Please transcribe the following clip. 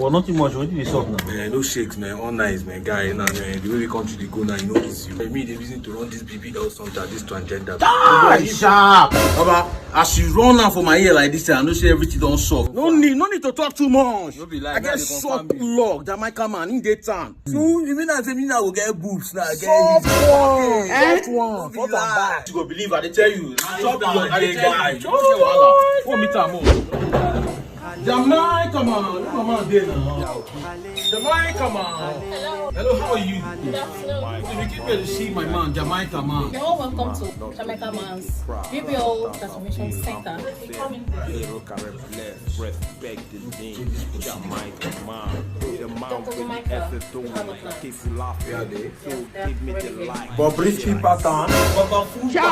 Well, not too much. What did you solve now? Man, no shakes, man. All nice, man. Guy, now, man. The way we come to the go now, you know it's you. Me, the reason to run this BBL center, this transgender. Ah, sharp! Baba, as you run now for my ear like this, I know say everything don't solve. No need to talk too much. No be like I get short luck, Jamaican man, in get time. So, you mean that me now will get boobs now? Soft one. Front and back. You go believe I tell you. Chop down, I tell you. What meter more? Jamaican man, come on, there now. Jamaican man. Hello, how are you? Good afternoon. So you came here to see my man, Jamaican man. You're all welcome to Jamaican Man's BBO Transformation Center. Respect the name, Jamaican man. The man with the essence to keep you laughing. So give me the light. But brief pattern.